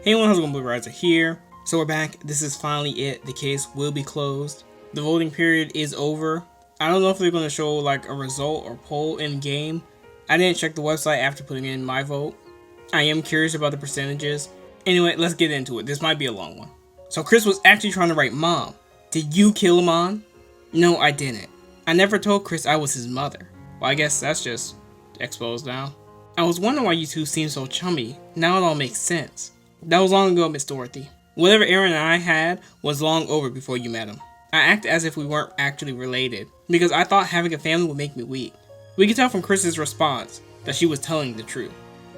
Hey everyone, how's it going? Blue Rides are here. So we're back. This is finally it. The case will be closed. The voting period is over. I don't know if they're going to show like a result or poll in game. I didn't check the website after putting in my vote. I am curious about the percentages. Anyway, let's get into it. This might be a long one. So Chris was actually trying to write Mom. Did you kill Amon? No, I didn't. I never told Chris I was his mother. Well, I guess that's just exposed now. I was wondering why you two seem so chummy. Now it all makes sense. That was long ago, Miss Dorothy. Whatever Aaron and I had was long over before you met him. I acted as if we weren't actually related, because I thought having a family would make me weak. We could tell from Chris's response that she was telling the truth.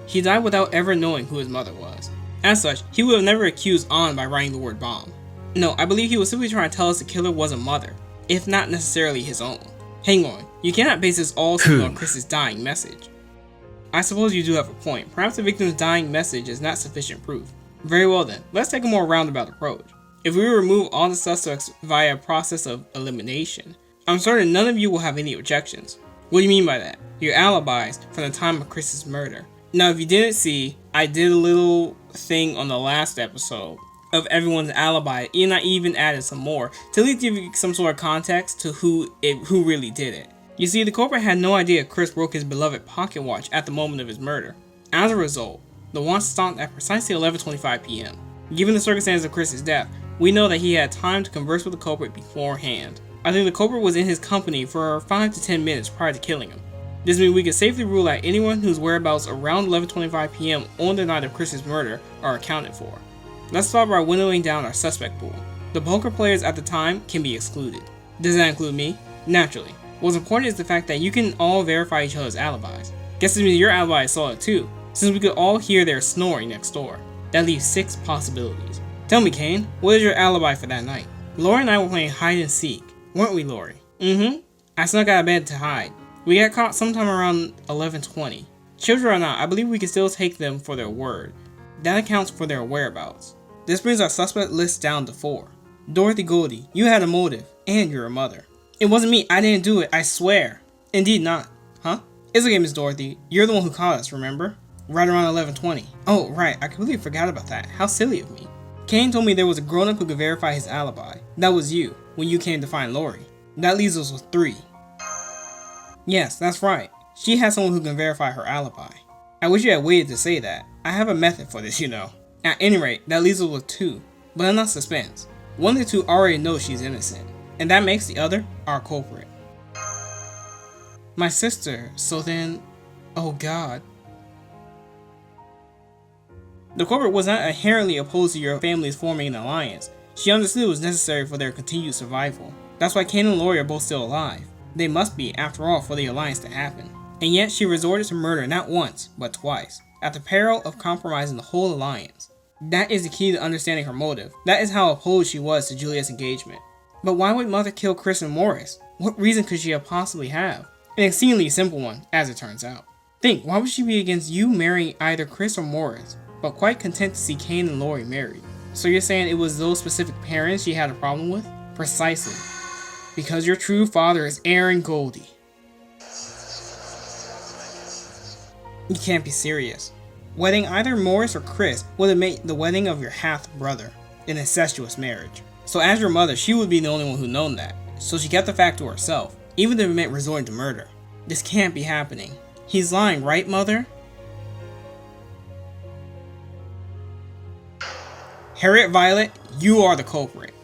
He died without ever knowing who his mother was. As such, he would have never accused An by writing the word bomb. No, I believe he was simply trying to tell us the killer was a mother, if not necessarily his own. Hang on, you cannot base this all simply on Chris's dying message. I suppose you do have a point. Perhaps the victim's dying message is not sufficient proof. Very well then, let's take a more roundabout approach. If we remove all the suspects via a process of elimination, I'm certain none of you will have any objections. What do you mean by that? Your alibis from the time of Chris's murder. Now if you didn't see, I did a little thing on the last episode of everyone's alibi, and I even added some more to at least give you some sort of context to who really did it. You see, the culprit had no idea Chris broke his beloved pocket watch at the moment of his murder. As a result, the watch stopped at precisely 11:25 p.m. Given the circumstances of Chris's death, we know that he had time to converse with the culprit beforehand. I think the culprit was in his company for 5 to 10 minutes prior to killing him. This means we can safely rule out anyone whose whereabouts around 11:25 p.m. on the night of Chris's murder are accounted for. Let's start by winnowing down our suspect pool. The poker players at the time can be excluded. Does that include me? Naturally. What's important is the fact that you can all verify each other's alibis. Guess this means your alibi is solid too, since we could all hear their snoring next door. That leaves 6 possibilities. Tell me, Kane, what is your alibi for that night? Lori and I were playing hide and seek, weren't we, Lori? I snuck out of bed to hide. We got caught sometime around 11:20. Children or not, I believe we can still take them for their word. That accounts for their whereabouts. This brings our suspect list down to 4. Dorothy Goldie, you had a motive, and you're a mother. It wasn't me, I didn't do it, I swear. Indeed not. Huh? It's okay, Miss Dorothy. You're the one who caught us, remember? Right around 11:20. Oh, right, I completely forgot about that. How silly of me. Kane told me there was a grown-up who could verify his alibi. That was you, when you came to find Lori. That leaves us with 3. Yes, that's right. She has someone who can verify her alibi. I wish you had waited to say that. I have a method for this, you know. At any rate, that leaves us with 2. But enough suspense. One of the 2 already knows she's innocent. And that makes the other our culprit. My sister, so then... Oh god. The culprit was not inherently opposed to your families forming an alliance. She understood it was necessary for their continued survival. That's why Kane and Lori are both still alive. They must be, after all, for the alliance to happen. And yet she resorted to murder not once, but twice, at the peril of compromising the whole alliance. That is the key to understanding her motive. That is how opposed she was to Juliet's engagement. But why would Mother kill Chris and Morris? What reason could she possibly have? An exceedingly simple one, as it turns out. Think, why would she be against you marrying either Chris or Morris, but quite content to see Kane and Lori married? So you're saying it was those specific parents she had a problem with? Precisely. Because your true father is Aaron Goldie. You can't be serious. Wedding either Morris or Chris would have made the wedding of your half-brother an incestuous marriage. So as your mother, she would be the only one who known that. So she kept the fact to herself, even if it meant resorting to murder. This can't be happening. He's lying, right, Mother? Harriet Violet, you are the culprit.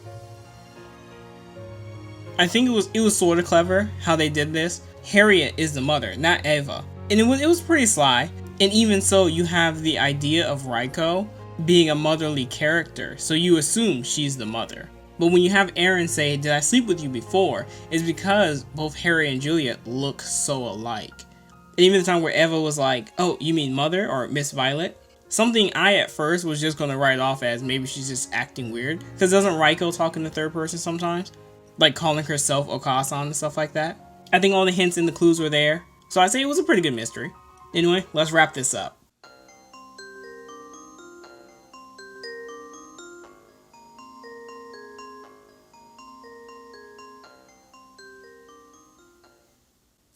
I think it was sort of clever how they did this. Harriet is the mother, not Eva. And it was pretty sly. And even so, you have the idea of Raiko being a motherly character, so you assume she's the mother. But when you have Aaron say, "Did I sleep with you before?" it's because both Harry and Juliet look so alike. And even the time where Eva was like, "Oh, you mean Mother or Miss Violet?" Something I at first was just going to write off as maybe she's just acting weird. Because doesn't Raiko talk in the third person sometimes? Like calling herself Okasan and stuff like that. I think all the hints and the clues were there. So I'd say it was a pretty good mystery. Anyway, let's wrap this up.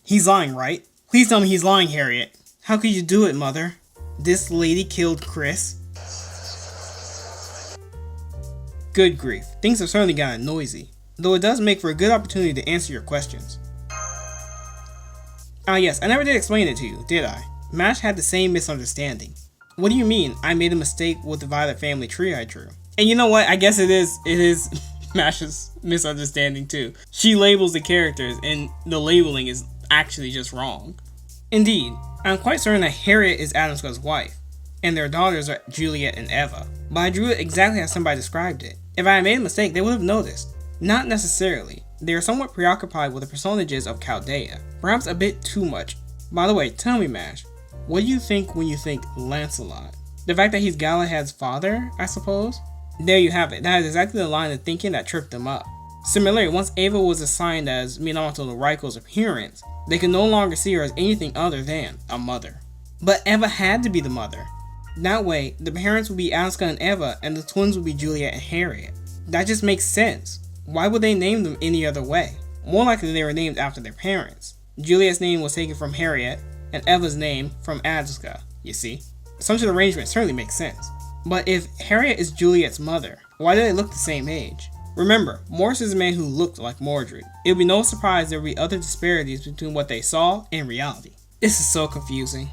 He's lying, right? Please tell me he's lying, Harriet. How could you do it, Mother? This lady killed Chris? Good grief, things have certainly gotten noisy, though it does make for a good opportunity to answer your questions. Ah yes, I never did explain it to you, did I? Mash had the same misunderstanding. What do you mean, I made a mistake with the Violet family tree I drew? And you know what, I guess it is Mash's misunderstanding too. She labels the characters and the labeling is actually just wrong. Indeed, I'm quite certain that Harriet is Adamska's wife, and their daughters are Juliet and Eva, but I drew it exactly as somebody described it. If I had made a mistake, they would have noticed. Not necessarily. They are somewhat preoccupied with the personages of Chaldea, perhaps a bit too much. By the way, tell me Mash, what do you think when you think Lancelot? The fact that he's Galahad's father, I suppose? There you have it, that is exactly the line of thinking that tripped them up. Similarly, once Eva was assigned as Minamoto no Raiko's appearance, they could no longer see her as anything other than a mother. But Eva had to be the mother. That way, the parents would be Asuka and Eva, and the twins would be Juliet and Harriet. That just makes sense. Why would they name them any other way? More likely they were named after their parents. Juliet's name was taken from Harriet, and Eva's name from Asuka, you see? Such an arrangement certainly makes sense. But if Harriet is Juliet's mother, why do they look the same age? Remember, Morris is a man who looked like Mordred. It would be no surprise there would be other disparities between what they saw and reality. This is so confusing.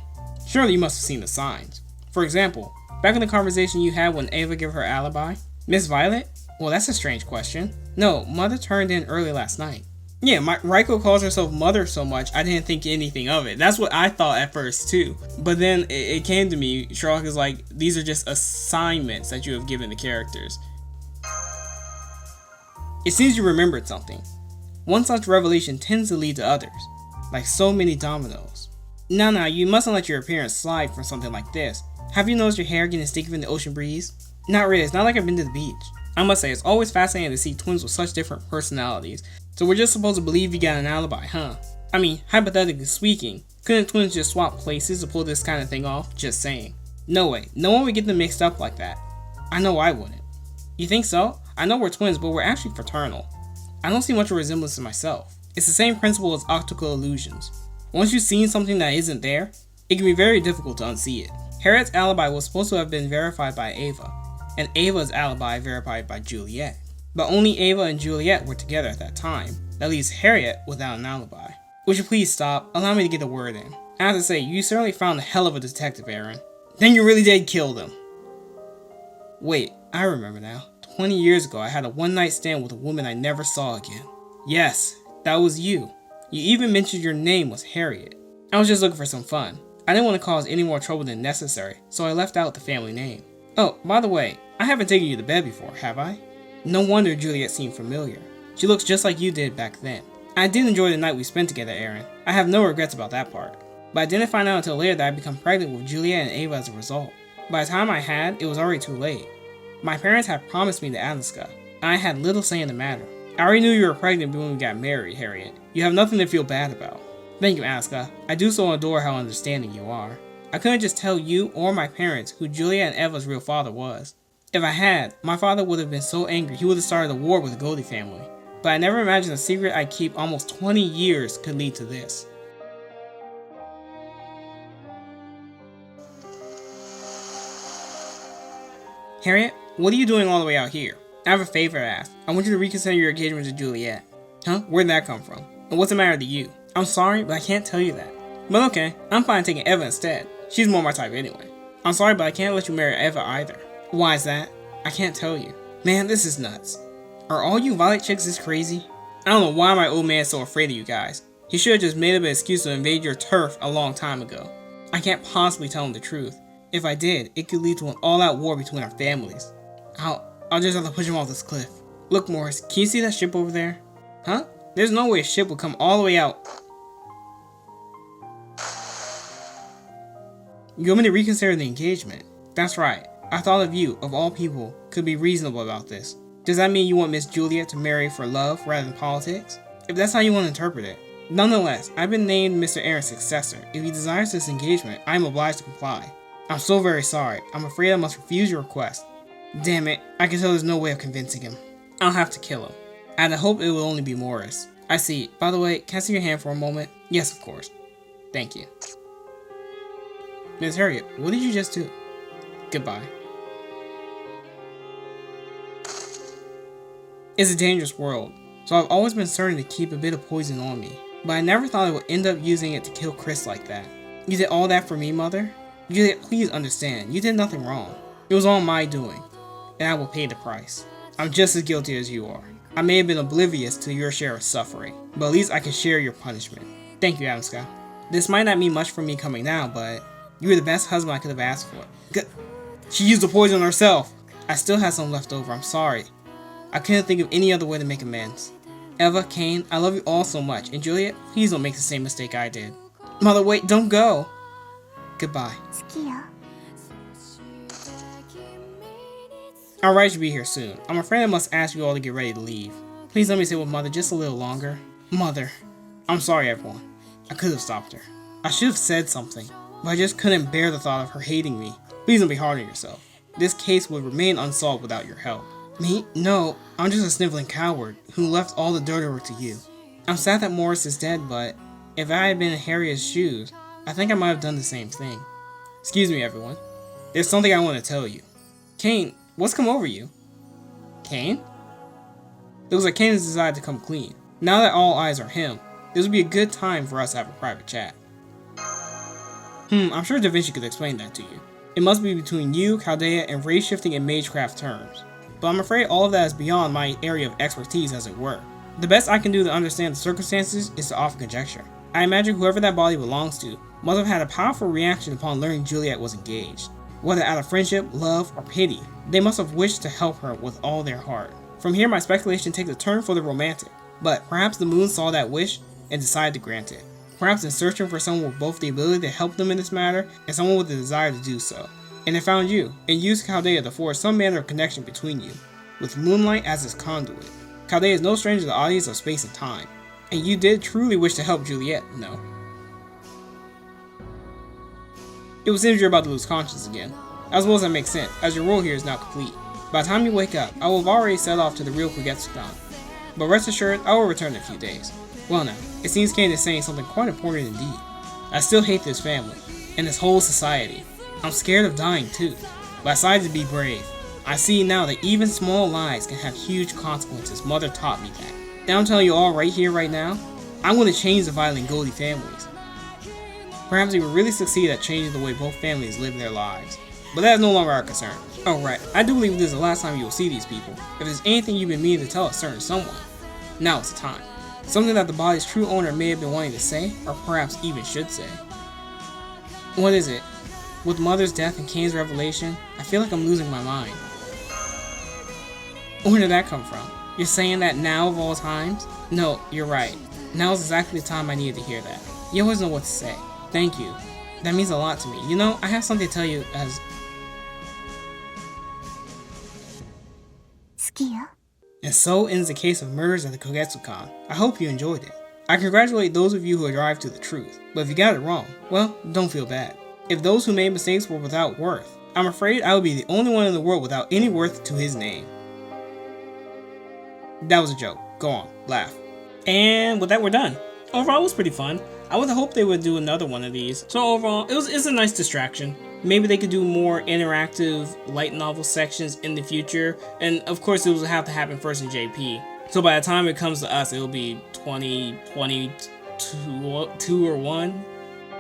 Surely you must have seen the signs. For example, back in the conversation you had when Eva gave her alibi, Miss Violet? Well, that's a strange question. No, Mother turned in early last night. Yeah, Raiko calls herself Mother so much, I didn't think anything of it. That's what I thought at first too. But then it came to me, Sherlock is like, these are just assignments that you have given the characters. It seems you remembered something. One such revelation tends to lead to others, like so many dominoes. Now, you mustn't let your appearance slide from something like this. Have you noticed your hair getting sticky from the ocean breeze? Not really, it's not like I've been to the beach. I must say, it's always fascinating to see twins with such different personalities. So we're just supposed to believe you got an alibi, huh? I mean, hypothetically speaking, couldn't twins just swap places to pull this kind of thing off? Just saying. No way, no one would get them mixed up like that. I know I wouldn't. You think so? I know we're twins, but we're actually fraternal. I don't see much of a resemblance to myself. It's the same principle as optical illusions. Once you've seen something that isn't there, it can be very difficult to unsee it. Harriet's alibi was supposed to have been verified by Eva, and Ava's alibi verified by Juliet. But only Eva and Juliet were together at that time. That leaves Harriet without an alibi. Would you please stop? Allow me to get a word in. I have to say, you certainly found a hell of a detective, Aaron. Then you really did kill them. Wait, I remember now. 20 years ago, I had a one-night stand with a woman I never saw again. Yes, that was you. You even mentioned your name was Harriet. I was just looking for some fun. I didn't want to cause any more trouble than necessary, so I left out the family name. Oh, by the way, I haven't taken you to bed before, have I? No wonder Juliet seemed familiar. She looks just like you did back then. I did enjoy the night we spent together, Aaron. I have no regrets about that part. But I didn't find out until later that I'd become pregnant with Juliet and Ava as a result. By the time I had, it was already too late. My parents had promised me the Asuka, and I had little say in the matter. I already knew you were pregnant when we got married, Harriet. You have nothing to feel bad about. Thank you, Asuka. I do so adore how understanding you are. I couldn't just tell you or my parents who Juliet and Eva's real father was. If I had, my father would have been so angry he would have started a war with the Goldie family. But I never imagined a secret I'd keep almost 20 years could lead to this. Harriet, what are you doing all the way out here? I have a favor to ask. I want you to reconsider your engagement to Juliet. Huh? Where'd that come from? And what's the matter to you? I'm sorry, but I can't tell you that. But okay, I'm fine taking Eva instead. She's more my type anyway. I'm sorry, but I can't let you marry Eva either. Why is that? I can't tell you. Man, this is nuts. Are all you Violet chicks this crazy? I don't know why my old man's so afraid of you guys. He should have just made up an excuse to invade your turf a long time ago. I can't possibly tell him the truth. If I did, it could lead to an all-out war between our families. I'll just have to push him off this cliff. Look, Morris, can you see that ship over there? Huh? There's no way a ship would come all the way out. You want me to reconsider the engagement? That's right. I thought of you, of all people, could be reasonable about this. Does that mean you want Miss Juliet to marry for love rather than politics? If that's how you want to interpret it. Nonetheless, I've been named Mr. Aaron's successor. If he desires this engagement, I am obliged to comply. I'm so very sorry. I'm afraid I must refuse your request. Damn it, I can tell there's no way of convincing him. I'll have to kill him. And I hope it will only be Morris. I see. By the way, can I see your hand for a moment? Yes, of course. Thank you. Miss Harriet, what did you just do? Goodbye. It's a dangerous world, so I've always been certain to keep a bit of poison on me. But I never thought I would end up using it to kill Chris like that. You did all that for me, Mother? Juliet, please understand, you did nothing wrong. It was all my doing, and I will pay the price. I'm just as guilty as you are. I may have been oblivious to your share of suffering, but at least I can share your punishment. Thank you, Adam Scott. This might not mean much for me coming now, but you were the best husband I could have asked for. She used the poison on herself. I still have some left over, I'm sorry. I couldn't think of any other way to make amends. Eva, Kane, I love you all so much, and Juliet, please don't make the same mistake I did. Mother, wait, don't go. Goodbye. Our ride should be here soon. I'm afraid I must ask you all to get ready to leave. Please let me stay with Mother just a little longer. Mother. I'm sorry, everyone. I could have stopped her. I should have said something, but I just couldn't bear the thought of her hating me. Please don't be hard on yourself. This case would remain unsolved without your help. Me? No, I'm just a sniveling coward who left all the dirty work to you. I'm sad that Morris is dead, but if I had been in Harriet's shoes, I think I might have done the same thing. Excuse me, everyone. There's something I want to tell you. Kane, what's come over you? Kane? It was like Kane has decided to come clean. Now that all eyes are him, this would be a good time for us to have a private chat. I'm sure Da Vinci could explain that to you. It must be between you, Chaldea, and race-shifting and magecraft terms. But I'm afraid all of that is beyond my area of expertise, as it were. The best I can do to understand the circumstances is to offer conjecture. I imagine whoever that body belongs to must have had a powerful reaction upon learning Juliet was engaged. Whether out of friendship, love, or pity, they must have wished to help her with all their heart. From here, my speculation takes a turn for the romantic, but perhaps the moon saw that wish and decided to grant it. Perhaps in searching for someone with both the ability to help them in this matter and someone with the desire to do so. And it found you, and used Chaldea to forge some manner of connection between you, with moonlight as its conduit. Chaldea is no stranger to the oddities of space and time, and you did truly wish to help Juliet, no? It would seem you're about to lose conscience again. I suppose that makes sense, as your role here is now complete. By the time you wake up, I will have already set off to the real Kogetsukan. But rest assured, I will return in a few days. Well now, it seems Kane is saying something quite important indeed. I still hate this family, and this whole society. I'm scared of dying too, but I decided to be brave. I see now that even small lies can have huge consequences. Mother taught me that. And I'm telling you all right here, right now, I'm going to change the violent Goldie families. Perhaps we will really succeed at changing the way both families live their lives. But that is no longer our concern. Oh right, I do believe this is the last time you will see these people. If there's anything you've been meaning to tell a certain someone, now is the time. Something that the body's true owner may have been wanting to say, or perhaps even should say. What is it? With Mother's death and Kane's revelation, I feel like I'm losing my mind. Where did that come from? You're saying that now of all times? No, you're right. Now is exactly the time I needed to hear that. You always know what to say. Thank you. That means a lot to me. You know, I have something to tell you as... And so ends the case of murders at the Kogetsukan. I hope you enjoyed it. I congratulate those of you who arrived to the truth, but if you got it wrong, well, don't feel bad. If those who made mistakes were without worth, I'm afraid I would be the only one in the world without any worth to his name. That was a joke. Go on, laugh. And with that, we're done. Overall, it was pretty fun. I would hope they would do another one of these. So overall, it's a nice distraction. Maybe they could do more interactive light novel sections in the future. And of course, it will have to happen first in JP. So by the time it comes to us, it'll be 2022 or 1.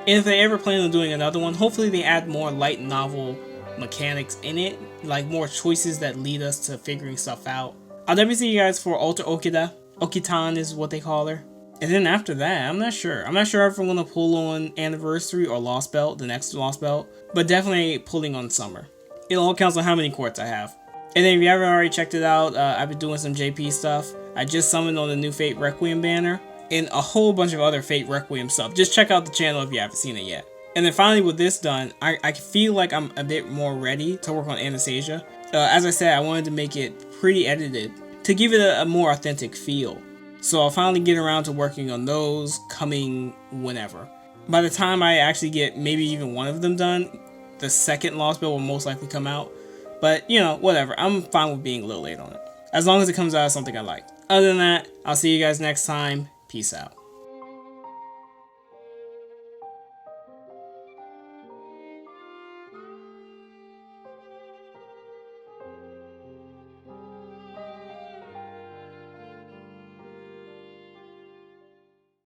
And if they ever plan on doing another one, hopefully they add more light novel mechanics in it. Like more choices that lead us to figuring stuff out. I'll definitely see you guys for Alter Okida. Okitan is what they call her. And then after that, I'm not sure. I'm not sure if I'm going to pull on Anniversary or Lost Belt, the next Lost Belt. But definitely pulling on Summer. It all counts on how many quartz I have. And then if you haven't already checked it out, I've been doing some JP stuff. I just summoned on the new Fate Requiem banner. And a whole bunch of other Fate Requiem stuff. Just check out the channel if you haven't seen it yet. And then finally with this done, I feel like I'm a bit more ready to work on Anastasia. As I said, I wanted to make it pretty edited to give it a more authentic feel. So I'll finally get around to working on those coming whenever. By the time I actually get maybe even one of them done, the second Lost Belt will most likely come out. But, you know, whatever. I'm fine with being a little late on it. As long as it comes out as something I like. Other than that, I'll see you guys next time. Peace out.